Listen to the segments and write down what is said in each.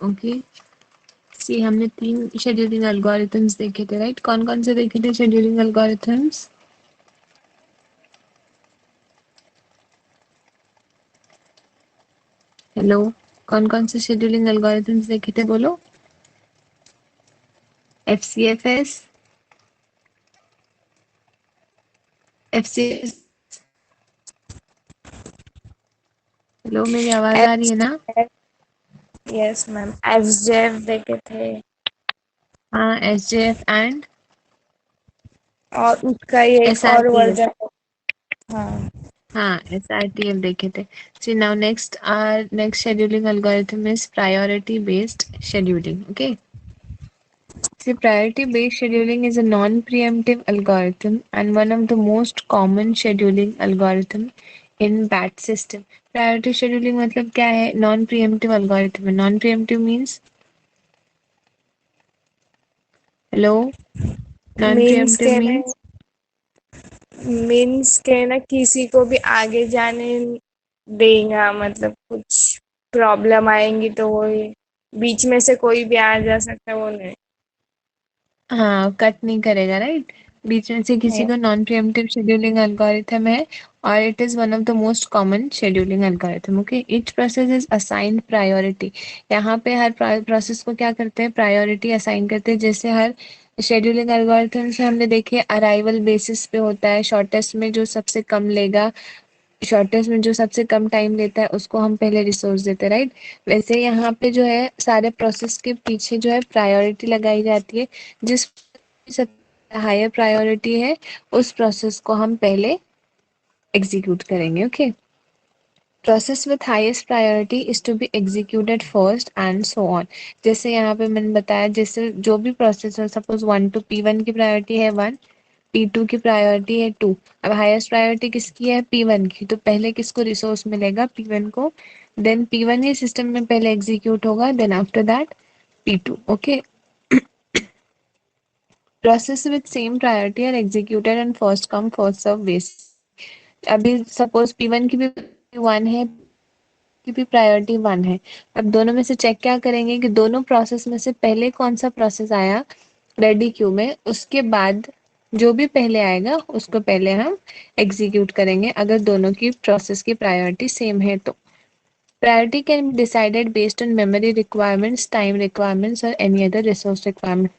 Okay, सी हमने 3 scheduling algorithms देखे थे, राइट? कौन कौन से देखे थे शेड्यूलिंग एल्गोरिथम्स? हेलो, कौन कौन से शेड्यूलिंग एल्गोरिथम्स देखे थे, बोलो? FCFS, FCS. हेलो, मेरी आवाज आ रही है ना? यस मैम, एफजेफ देखे थे हाँ, एसजेएफ एंड और उसका ये एक और एसआरटीएफ। वर्जन। हाँ, हाँ, एसआरटीएफ देखे थे। See now next, our next scheduling algorithm is priority based scheduling. Okay, see, priority based scheduling is a non-preemptive algorithm and one of the most common scheduling algorithm in batch system. Priority scheduling मतलब क्या है? Non preemptive algorithm है। Non preemptive means, hello, non means preemptive के ना means किसी को भी आगे जाने देगा, मतलब कुछ प्रॉब्लम आएंगी तो वो बीच में से कोई भी आ जा सकता है, वो नहीं। हाँ, कट नहीं करेगा, राइट? बीच में से किसी को नॉन प्रिएम्प्टिव शेड्यूलिंग एल्गोरिथम है और it is one of the most common scheduling algorithm. Okay, each process is assigned priority. यहाँ पे हर प्रोसेस को क्या करते हैं? प्रायोरिटी असाइन करते हैं। जैसे हर शेड्यूलिंग एल्गोरिथम से हमने देखे अराइवल बेसिस पे होता है, शॉर्टेस्ट में जो सबसे कम लेगा, शॉर्टेस्ट में जो सबसे कम टाइम लेता है उसको हम पहले रिसोर्स देते हैं, राइट? वैसे यहाँ पे जो है सारे प्रोसेस के पीछे जो है प्रायोरिटी लगाई जाती है। जिस सबसे हायर प्रायोरिटी है उस प्रोसेस को हम पहले एग्जीक्यूट करेंगे। Okay, process with highest priority is to be executed first and so on. जैसे यहाँ पे मैंने बताया, जैसे जो भी प्रोसेस है, सपोज P1 की प्रायोरिटी है 1, P2 की प्रायोरिटी है 2। अब हाईएस्ट प्रायोरिटी किसकी है? P1 की। तो पहले किसको रिसोर्स मिलेगा? P1 को। देन P1 ही सिस्टम में पहले एग्जीक्यूट होगा, then after that P2। Okay, process with same priority are executed and first come first serve basis. अभी सपोज P1 की भी 1 है, की भी प्रायोरिटी 1 है। अब दोनों में से चेक क्या करेंगे कि दोनों प्रोसेस में से पहले कौन सा प्रोसेस आया रेडी क्यू में, उसके बाद जो भी पहले आएगा उसको पहले हम एग्जीक्यूट करेंगे, अगर दोनों की प्रोसेस की प्रायोरिटी सेम है तो। Priority can be decided based on memory requirements, time requirements और एनी अदर रिसोर्स रिक्वायरमेंट।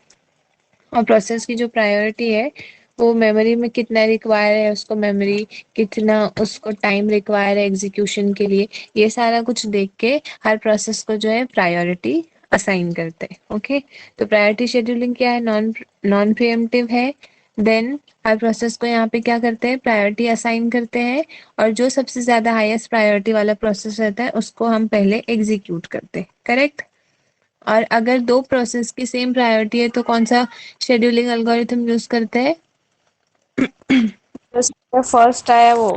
और प्रोसेस की जो प्रायोरिटी है वो मेमोरी में कितना रिक्वायर है उसको, मेमोरी कितना उसको टाइम रिक्वायर है एग्जीक्यूशन के लिए, ये सारा कुछ देख के हर प्रोसेस को जो है प्रायोरिटी असाइन करते हैं। ओके, तो प्रायोरिटी शेड्यूलिंग क्या है? नॉन नॉन प्रिएम्प्टिव है। देन हर प्रोसेस को यहाँ पे क्या करते हैं? प्रायोरिटी असाइन करते हैं, और जो सबसे ज्यादा हाईएस्ट प्रायोरिटी वाला प्रोसेस रहता है उसको हम पहले एग्जीक्यूट करते हैं। करेक्ट? और अगर दो प्रोसेस की सेम प्रायोरिटी है तो कौन सा शेड्यूलिंग एल्गोरिथम यूज करते हैं? तो फर्स्ट आया वो।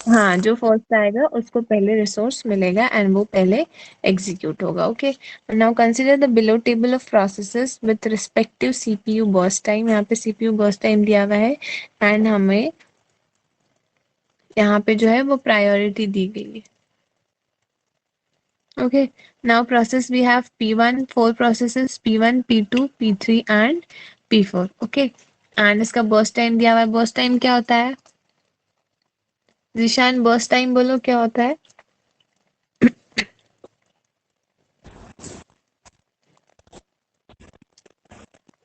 हाँ, जो फर्स्ट आएगा उसको पहले रिसोर्स मिलेगा एंड वो पहले एग्जीक्यूट होगा। Okay, now consider the below table of processes with respective CPU burst time. यहाँ पे सीपीयू बर्स्ट टाइम दिया हुआ है एंड हमें यहाँ पे जो है वो प्रायोरिटी दी गई है। Okay, now process we have P1, 4 processes P1, P2, P3 and P4। Okay, and इसका बर्स्ट टाइम दिया हुआ है। बर्स्ट टाइम क्या होता है? जिशान, बर्स्ट टाइम बोलो क्या होता है?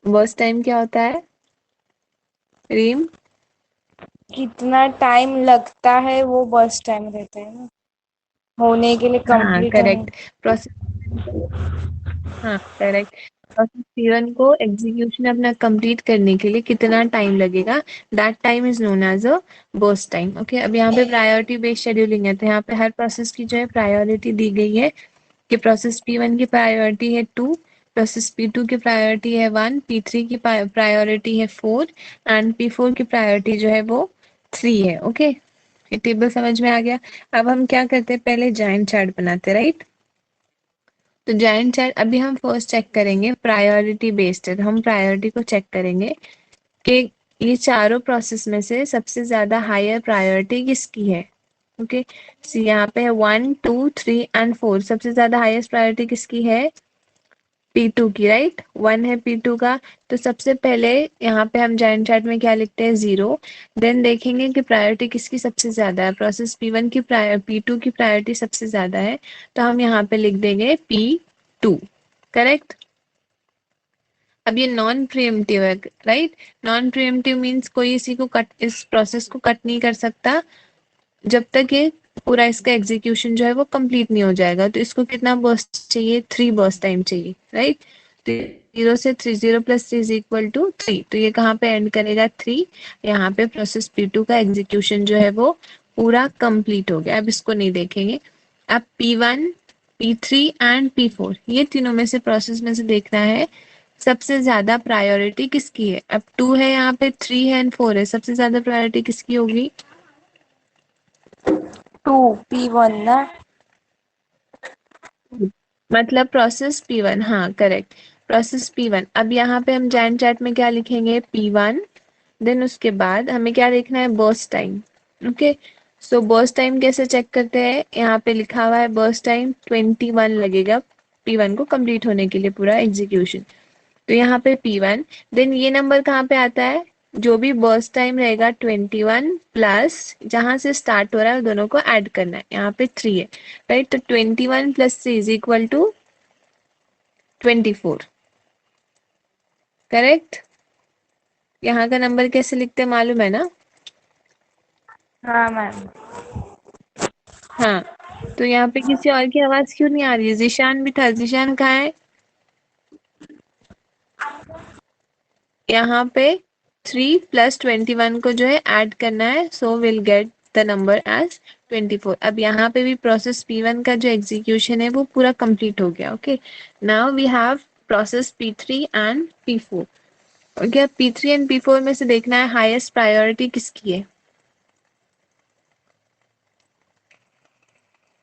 बर्स्ट टाइम क्या होता है? रीम? कितना टाइम लगता है वो बस टाइम रहता है ना, होने के लिए, हाँ, कंप्लीट होने। करेक्ट। प्रोसेस, हाँ करेक्ट। प्रोसेस P1 को एग्जीक्यूशन अपना कंप्लीट करने के लिए कितना टाइम लगेगा, that time is known as a burst time. Okay, अब यहाँ पे प्रायोरिटी बेस्ड शेड्यूलिंग है तो यहाँ पे हर प्रोसेस की जो है प्रायोरिटी दी गई है कि प्रोसेस P1 की प्रायोरिटी है 2, प्रोसेस P2 की प्रायोरिटी है 1, P3 की प्रायोरिटी है 4 एंड P4 की प्रायोरिटी जो है वो 3 है। ओके, ये टेबल समझ में आ गया? अब हम क्या करते हैं? पहले जाइंट चार्ट बनाते हैं, राइट? तो जाइंट चार्ट अभी हम फर्स्ट चेक करेंगे, प्रायोरिटी बेस्ड है तो हम प्रायोरिटी को चेक करेंगे कि ये चारों प्रोसेस में से सबसे ज्यादा हायर प्रायोरिटी किसकी है। ओके, यहाँ पे है 1 2 3 एंड 4। सबसे ज्यादा हाईएस्ट प्रायोरिटी किसकी है? P2 की, राइट। 1 है P2 का, तो सबसे पहले यहाँ पे हम जॉइंट चैट में क्या लिखते हैं? 0। देन देखेंगे कि प्रायोरिटी किसकी सबसे ज्यादा है। प्रोसेस P1 की P2 की प्रायोरिटी सबसे ज्यादा है, तो हम यहाँ पे लिख देंगे P2, करेक्ट। अब ये नॉन प्रिएम्प्टिव है, राइट। नॉन प्रिएम्प्टिव मीन्स कोई इस प्रोसेस को कट नहीं कर सकता जब तक ये पूरा इसका एग्जीक्यूशन जो है वो कंप्लीट नहीं हो जाएगा। तो इसको कितना बर्स्ट चाहिए? 3 बर्स्ट टाइम चाहिए, राइट। तो 0 से 3, 0 प्लस 3 इज इक्वल टू 3। तो ये कहाँ पे एंड करेगा? 3। यहाँ पे प्रोसेस P2 का एग्जीक्यूशन जो है वो पूरा कंप्लीट हो गया। अब इसको नहीं देखेंगे। अब P1, P3 एंड P4 ये तीनों में से प्रोसेस में से देखना है सबसे ज्यादा प्रायोरिटी किसकी है। अब 2 है यहाँ पे, 3 है एंड 4 है, सबसे ज्यादा प्रायोरिटी किसकी होगी? 2 P1 ना। मतलब प्रोसेस P1, हाँ करेक्ट, प्रोसेस P1। अब यहाँ पे हम जैन चैट में क्या लिखेंगे? P1। देन उसके बाद हमें क्या देखना है? Burst time. ओके, सो बर्स्ट टाइम कैसे चेक करते हैं? यहाँ पे लिखा हुआ है बर्स्ट टाइम 21 लगेगा P1 को कंप्लीट होने के लिए पूरा एग्जीक्यूशन। तो यहाँ पे P1, देन ये नंबर कहाँ पे आता है? जो भी बर्स्ट टाइम रहेगा 21 प्लस जहां से स्टार्ट हो रहा है दोनों को ऐड करना है। यहाँ पे 3 है, राइट। तो 21 plus 3 is equal to 24, correct. यहाँ का नंबर कैसे लिखते हैं मालूम है ना? हाँ मैम। हाँ, तो यहाँ पे किसी और की आवाज क्यों नहीं आ रही है? जिशान भी था, जिशान कहाँ है? यहाँ पे 3 प्लस 21 को जो है ऐड करना है, so will get the number as 24। अब यहाँ पे भी प्रोसेस P1 का जो एग्जीक्यूशन है वो पूरा कंप्लीट हो गया। Okay, now we have process P3 and P4। Okay, P3 and P4 में से देखना है हाईएस्ट प्रायोरिटी किसकी है।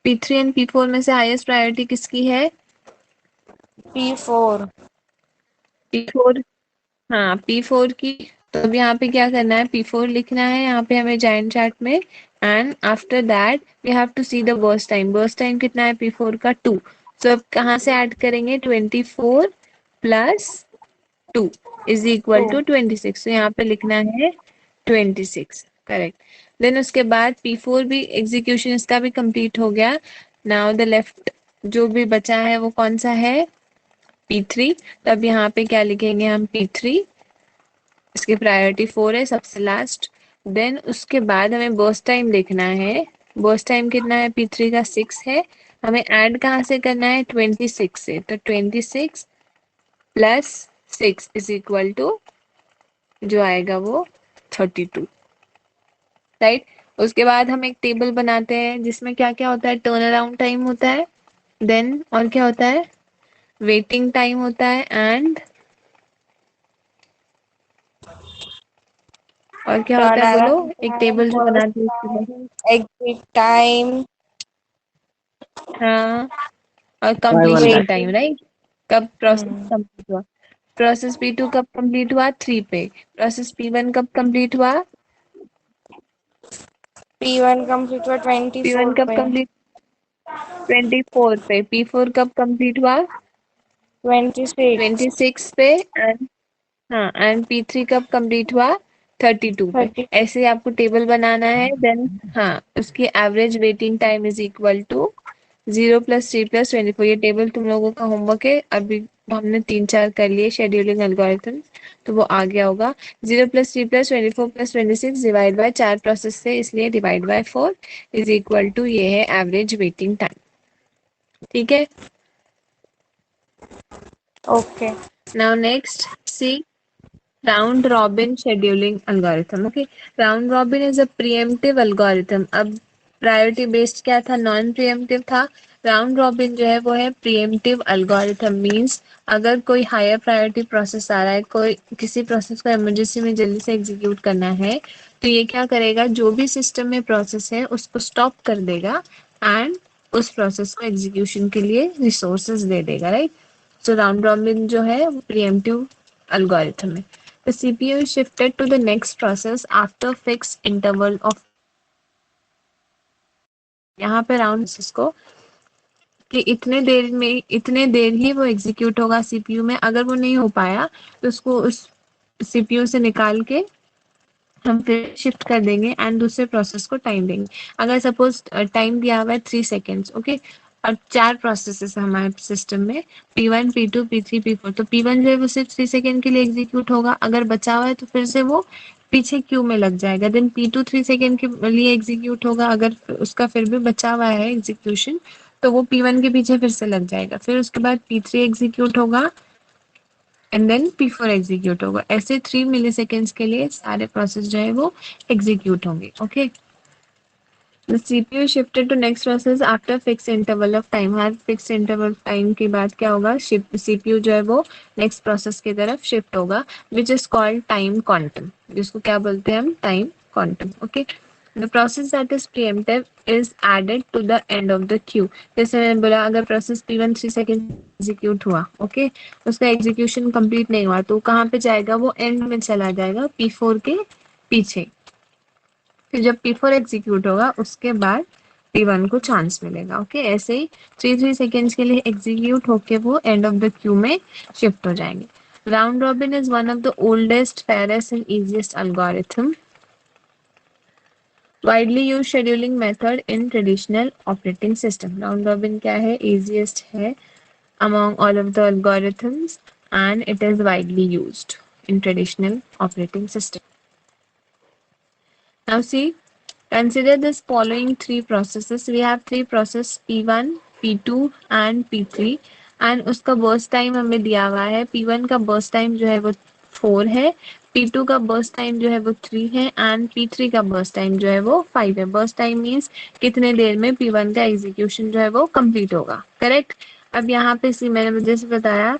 P3 एंड P4 में से हाईएस्ट प्रायोरिटी किसकी है? P4। P4, हाँ P4 की। तो अब यहाँ पे क्या करना है? P4 लिखना है यहाँ पे हमें जॉइंट चैट में, and after that we have to see the burst time. Burst time कितना है P4 का? 2। सो अब कहाँ से ऐड करेंगे? 24 प्लस 2 इज इक्वल 2 टू 26। तो यहाँ पे लिखना है 26, करेक्ट। देन उसके बाद P4 भी एग्जीक्यूशन इसका भी कंप्लीट हो गया। नाउ द लेफ्ट जो भी बचा है वो कौन सा है? P3। तब यहाँ पे क्या लिखेंगे हम? P3, इसकी प्रायोरिटी 4 है, सबसे लास्ट। देन उसके बाद हमें बर्स्ट टाइम देखना है। बर्स्ट टाइम कितना है? P3 का 6 है। हमें ऐड कहाँ से करना है? 26 से। तो 26 प्लस 6 इज इक्वल टू जो आएगा वो 32, राइट। उसके बाद हम एक टेबल बनाते हैं जिसमें क्या क्या होता है? टर्न अराउंड टाइम होता है, देन और क्या होता है? वेटिंग टाइम होता है, एंड और क्या होता है? बोलो, टर्नअराउंड एक टाइम, टेबल जो बर्स्ट बनाते हैं उसके बाद। टाइम, एग्जिट टाइम, हाँ, और Arrival completion time. Time, waiting. Right. कब प्रोसेस कंप्लीट हुआ? प्रोसेस P2 कब कंप्लीट हुआ? 3 पे। प्रोसेस P1 कब कंप्लीट हुआ? P1 कंप्लीट हुआ P1 24 कब पे। कंप्लीट? 24 पे। P4 कब कंप्लीट हुआ? 26। 26 पे। एंड हाँ, एंड P3 कब कंप्लीट हुआ? 32 पे। 30। ऐसे ही आपको टेबल बनाना है। देन हाँ, उसकी average waiting time is equal to 0 + 3 + 24। ये टेबल तुम लोगों का होमवर्क है, अभी हमने 3-4 कर लिए शेड्यूलिंग एल्गोरिथम, तो वो आ गया होगा। 0 + 3 + 24 + 26 डिवाइड बाय 4 प्रोसेस से, इसलिए divide by 4 is equal to ये है एवरेज वेटिंग टाइम। ठीक है, okay. Now next see round robin scheduling algorithm. Okay, round robin is a preemptive algorithm. अब प्रायोरिटी बेस्ड क्या था? नॉन प्रिएम्प्टिव था। राउंड रॉबिन जो है वो है प्रिएम्प्टिव अल्गोरिथम। मींस अगर कोई हायर प्रायोरिटी प्रोसेस आ रहा है, कोई किसी प्रोसेस को इमरजेंसी में जल्दी से एग्जीक्यूट करना है, तो ये क्या करेगा? जो भी सिस्टम में प्रोसेस है उसको स्टॉप कर देगा एंड उस प्रोसेस को एग्जीक्यूशन के लिए रिसोर्सेज दे देगा, राइट। सो राउंड रॉबिन जो है वो प्रिएम्प्टिव algorithm है। The CPU is shifted to the next process after fixed interval of यहाँ पे राउंड इसको कि इतने देर ही वो एग्जीक्यूट होगा सीपीयू में। अगर वो नहीं हो पाया तो उसको उस सीपीयू से निकाल के हम फिर शिफ्ट कर देंगे एंड दूसरे प्रोसेस को टाइम देंगे। अगर सपोज टाइम दिया हुआ है 3 सेकेंड्स, ओके, और 4 प्रोसेसेस है हमारे सिस्टम में, P1, P2, P3, P4, तो P1 जो है वो सिर्फ 3 सेकेंड के लिए एग्जीक्यूट होगा। अगर बचा हुआ है तो फिर से वो पीछे क्यू में लग जाएगा। देन P2 3 सेकेंड के लिए एग्जीक्यूट होगा। अगर उसका फिर भी बचा हुआ है एग्जीक्यूशन तो वो P1 के पीछे फिर से लग जाएगा। फिर उसके बाद P3 एग्जीक्यूट होगा एंड देन P4 एग्जीक्यूट होगा। ऐसे 3 मिली सेकेंड्स के लिए सारे प्रोसेस जो है वो एग्जीक्यूट होंगे। Okay, the CPU shifted to next process after fix interval of time. हर फिक्स इंटरवल टाइम के बाद क्या होगा, सीपीयू जो है वो नेक्स्ट प्रोसेस की तरफ शिफ्ट होगा, which is called time quantum, जिसको क्या बोलते हैं हम, time quantum. Okay, the process that is preemptive is added to the end of the queue. जैसे मैंने बोला, अगर प्रोसेस P1 3 सेकेंड एग्जीक्यूट हुआ, ओके, उसका एग्जीक्यूशन कंप्लीट नहीं हुआ तो कहाँ पे जाएगा, वो एंड में चला जाएगा P4 के पीछे। फिर जब P4 एग्जीक्यूट होगा उसके बाद P1 को चांस मिलेगा। ओके, ऐसे ही 3 सेकेंड्स के लिए एग्जीक्यूट होके वो एंड ऑफ द क्यू में शिफ्ट हो जाएंगे। Round robin is one of the oldest, fairest and easiest algorithm widely use scheduling method in traditional operating system. Round robin क्या है, इजीएस्ट है among all of the algorithms and it is widely used in traditional operating system. Now see, consider this following 3 processes. We have 3 process P1, P2 and P3 and उसका burst time हमें दिया हुआ है। P1 का burst time जो है वो 4 है, P2 का burst time जो है वो 3 है एंड P3 का burst time जो है वो 5 है। burst time means कितने देर में P1 का एग्जीक्यूशन जो है वो कंप्लीट होगा, करेक्ट। अब यहाँ पे सी मैंने जैसे बताया,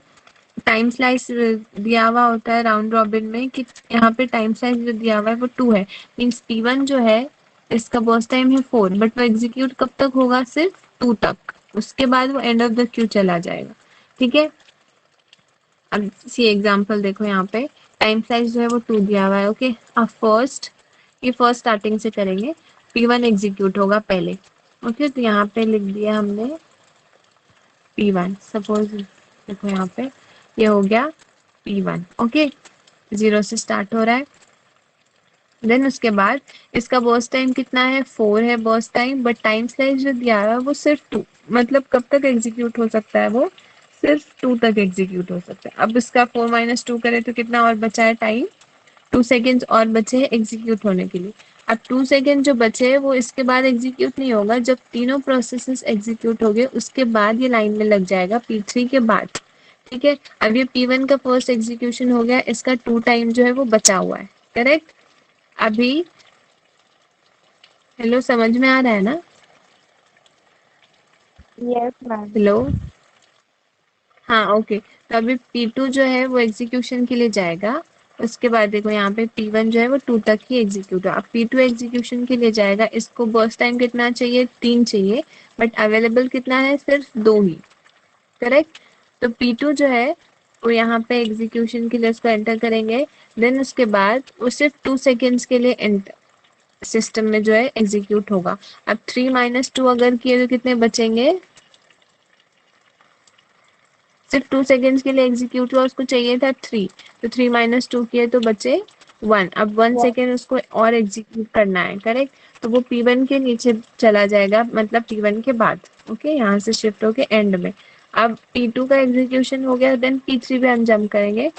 टाइम स्लाइस दिया हुआ होता है राउंड रॉबिन में कि यहाँ पे टाइम स्लाइस जो दिया हुआ है वो 2 है, मीन्स P1 जो है इसका बर्स्ट टाइम है 4, बट वो एग्जीक्यूट कब तक होगा, सिर्फ 2 तक, उसके बाद वो एंड ऑफ द क्यू चला जाएगा। ठीक है, अब सी एग्जांपल देखो, यहाँ पे टाइम स्लाइस जो है वो 2 दिया हुआ है। ओके, अब ये फर्स्ट स्टार्टिंग से करेंगे। P1 एग्जीक्यूट होगा पहले। ओके, तो यहाँ पे लिख दिया हमने P1, सपोज देखो यहाँ पे ये हो गया P1। ओके, 0 से स्टार्ट हो रहा है। देन उसके बाद इसका बर्स्ट टाइम कितना है, 4 है burst time, but time slice जो दिया हुआ है वो सिर्फ 2, मतलब कब तक एग्जीक्यूट हो सकता है, वो सिर्फ 2 तक एग्जीक्यूट हो सकता है। अब इसका 4 - 2 करें तो कितना और बचा है टाइम, 2 सेकेंड्स और बचे हैं एग्जीक्यूट होने के लिए। अब 2 सेकेंड जो बचे हैं वो इसके बाद एग्जीक्यूट नहीं होगा, जब तीनों प्रोसेसेस एग्जीक्यूट हो गए उसके बाद ये लाइन में लग जाएगा P3 के बाद। ठीक है, अब ये P1 का फर्स्ट एग्जीक्यूशन हो गया, इसका 2 टाइम जो है वो बचा हुआ है, करेक्ट। अभी हेलो, समझ में आ रहा है ना? Yes ma'am. हेलो, हाँ ओके। तो अभी P2 जो है वो एग्जीक्यूशन के लिए जाएगा। उसके बाद देखो यहाँ पे P1 जो है वो 2 तक ही एग्जीक्यूट है। अब P2 एग्जीक्यूशन के लिए जाएगा, इसको बर्स्ट टाइम कितना चाहिए, 3 चाहिए, बट अवेलेबल कितना है, सिर्फ 2 ही, करेक्ट। तो P2 जो है वो यहाँ पे एग्जीक्यूशन के लिए उसको एंटर करेंगे। देन उसके बाद वो सिर्फ 2 सेकेंड्स के लिए एंटर सिस्टम में जो है एग्जीक्यूट होगा। अब 3 - 2 अगर किए तो कितने बचेंगे, सिर्फ 2 सेकेंड्स के लिए एग्जीक्यूट हुआ, उसको चाहिए था 3, तो 3 - 2 किए तो बचे 1। अब 1 सेकेंड उसको और एग्जीक्यूट करना है, करेक्ट। तो वो P1 के नीचे चला जाएगा, मतलब P1 के बाद। ओके, यहाँ से शिफ्ट होके एंड में। अब P2 का एग्जीक्यूशन हो गया, देन P3 पे हम जंप करेंगे।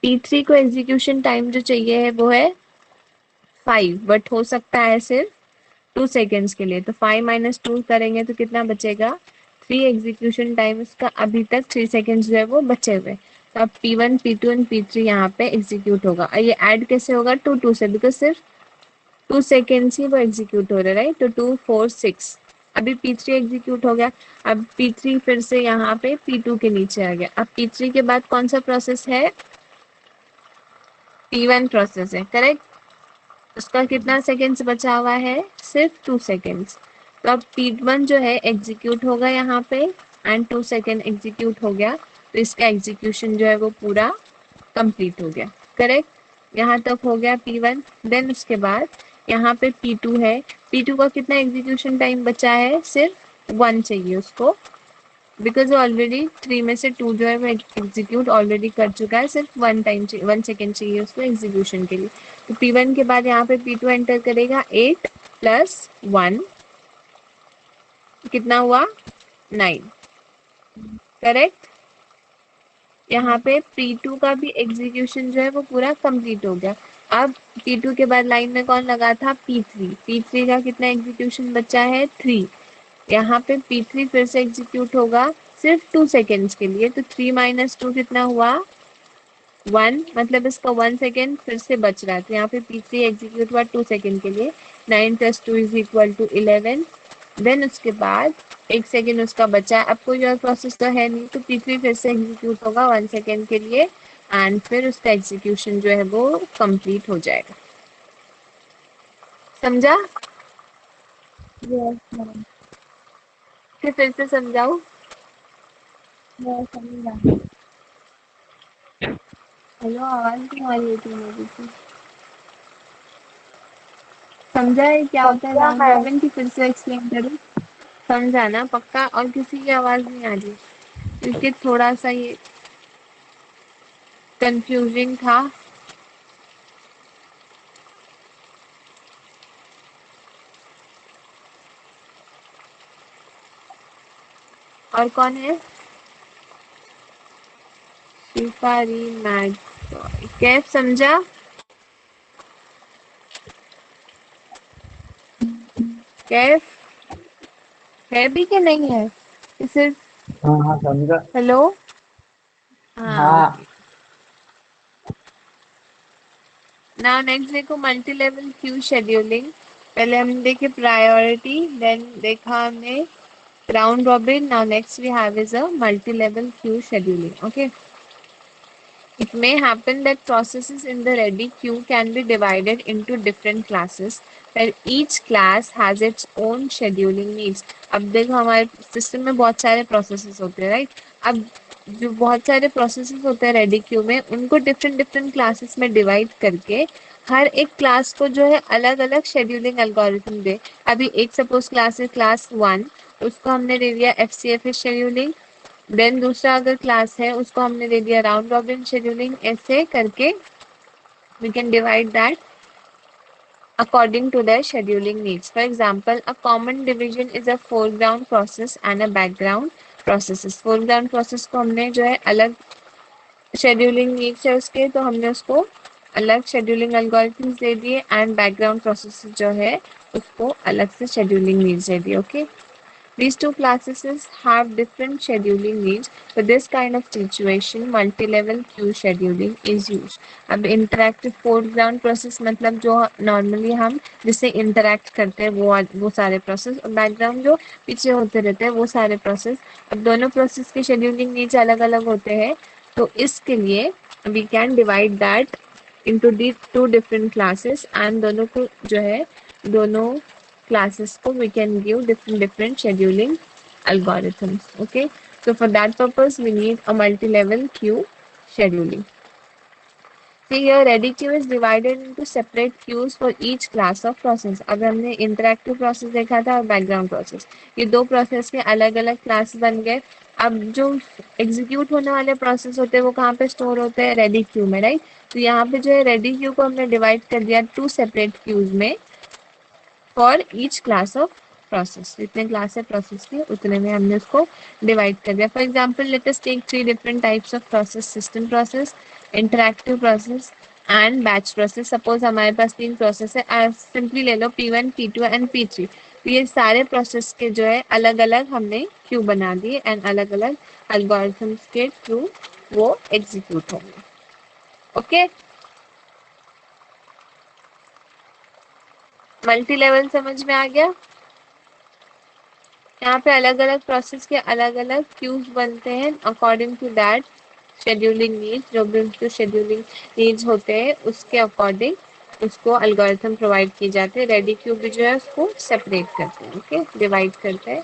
P3 को एग्जीक्यूशन टाइम जो चाहिए है वो है 5, बट हो सकता है सिर्फ 2 सेकेंड्स के लिए, तो 5 - 2 करेंगे तो कितना बचेगा, 3 एग्जीक्यूशन टाइम उसका अभी तक 3 सेकेंड्स जो है वो बचे हुए। तो अब P1, P2 एंड P3 यहाँ पे एग्जीक्यूट होगा। और ये ऐड कैसे होगा, 2 से, बिकॉज सिर्फ 2 सेकेंड्स ही वो एग्जीक्यूट हो रहे, राइट। तो 2 4 6, अभी P3 एग्जीक्यूट हो गया। अब P3 फिर से यहाँ पे P2 के नीचे आ गया। अब P3 के बाद कौन सा प्रोसेस है, P1 प्रोसेस है, करेक्ट। उसका कितना सेकेंड्स बचा हुआ है, सिर्फ 2 सेकेंड्स। तो अब P1 जो है एग्जीक्यूट होगा यहाँ पे एंड 2 सेकेंड एग्जीक्यूट हो गया, तो इसका एग्जीक्यूशन जो है वो पूरा कंप्लीट हो गया, करेक्ट। यहाँ तक हो गया P1। देन उसके बाद यहाँ पे P2 है, P2 का कितना एग्जीक्यूशन टाइम बचा है, सिर्फ 1 चाहिए उसको, बिकॉज ऑलरेडी 3 में से 2 जो है वो एग्जीक्यूट ऑलरेडी कर चुका है, सिर्फ 1 टाइम चाहिए, 1 सेकेंड चाहिए उसको एग्जीक्यूशन के लिए। तो P1 के बाद यहाँ पे P2 एंटर करेगा, 8 + 1 कितना हुआ, 9, करेक्ट। यहाँ पे P2 का भी एग्जीक्यूशन जो है वो पूरा कंप्लीट हो गया। अब P2 के बाद लाइन में कौन लगा था, P3। P3 का कितना एग्जीक्यूशन बचा है, 3। यहाँ पे P3 फिर से एग्जीक्यूट होगा सिर्फ 2 सेकेंड्स के लिए, तो 3 - 2 कितना हुआ, 1, मतलब इसका 1 सेकेंड फिर से बच रहा है, तो यहाँ पे P3 एग्जीक्यूट हुआ 2 सेकेंड के लिए। 9 + 2 = 11। देन उसके बाद 1 सेकेंड उसका बचा है, अब कोई और प्रोसेस तो है नहीं, तो P3 फिर से एग्जीक्यूट होगा 1 सेकेंड के लिए, एंड फिर उसका एग्जीक्यूशन जो है वो कंप्लीट हो जाएगा। समझा? Yes ma'am. फिर से समझाऊं? मैं समझा। हेलो, आवाज नहीं आ रही है तुम्हारी की? समझा है क्या होता है समझा राउंड है। रॉबिन की, फिर से एक्सप्लेन करूं? समझा ना पक्का? और किसी की आवाज नहीं आ रही? क्योंकि थोड़ा सा ये कंफ्यूजिंग था। और कौन है, शिफारी मैग, कैफ समझा? कैफ है भी कि नहीं है, कि सिर्फ हाँ हाँ समझा। हेलो? हाँ, ओके। हाँ। नाउ नेक्स्ट देखो, मल्टी लेवल क्यू शेड्यूलिंग। पहले हमने देखे प्रायोरिटी, देन देखा हमने round robin, now next we have is a multi level queue scheduling. Okay, it may happen that processes in the ready queue can be divided into different classes where each class has its own scheduling needs. अब देखो हमारे system में बहुत सारे processes होते हैं, right? अब जो बहुत सारे प्रोसेसेस होते हैं रेडी क्यू में, उनको डिफरेंट डिफरेंट क्लासेस में डिवाइड करके हर एक क्लास को जो है अलग अलग शेड्यूलिंग एल्गोरिथम दे। अभी एक सपोज क्लास है क्लास 1, उसको हमने दे दिया FCFS शेड्यूलिंग। देन दूसरा अगर क्लास है उसको हमने दे दिया राउंड रॉबिन शेड्यूलिंग। ऐसे करके we can divide that according to their scheduling needs. For example, a common division is a foreground process and a background processes. Foreground process को हमने जो है अलग शेड्यूलिंग नीड्स है उसके, तो हमने उसको अलग शेड्यूलिंग एल्गोरिथम्स दे दिए, एंड बैकग्राउंड प्रोसेस जो है उसको अलग से शेड्यूलिंग नीड्स दे दिए। Okay, these two classes have different scheduling needs. For this kind of situation, multi-level queue scheduling is used. अब interactive foreground process मतलब जो normally हम जिससे interact करते हैं वो सारे process, और background जो पीछे होते रहते हैं वो सारे process। अब दोनों process के scheduling needs अलग अलग होते हैं, तो इसके लिए we can divide that into the two different classes, and दोनों को जो है दोनों classes को we can give different scheduling algorithms. Okay, so for that purpose we need a multi-level queue scheduling. See here, ready queue is divided into separate queues for each class of process. अब हमने interactive process देखा था और background process, ये दो process के अलग अलग class बन गए। अब जो execute होने वाले process होते हैं वो कहाँ पे store होते हैं, ready queue में, right? तो यहाँ पे जो है ready queue को हमने divide कर दिया two separate queues में for each class of process. जितने क्लास है प्रोसेस के उतने में हमने उसको डिवाइड कर दिया। For example let us take 3 different types of process, system process, interactive process and batch process. Suppose हमारे पास 3 प्रोसेस है, सिंपली ले लो P1, P2 एंड P3। तो ये सारे प्रोसेस के जो है अलग अलग हमने क्यू बना दिए, एंड अलग अलग एल्गोरिथम्स के थ्रू वो एग्जीक्यूट होंगे। ओके, मल्टी लेवल समझ में आ गया? यहाँ पे अलग अलग प्रोसेस के अलग अलग क्यूज बनते हैं according to that scheduling needs. जो भी उसके शेड्यूलिंग नीड्स होते हैं उसके अकॉर्डिंग उसको एल्गोरिथम प्रोवाइड किए जाते हैं। रेडी क्यू भी जो है उसको सेपरेट करते हैं, ओके, डिवाइड करते हैं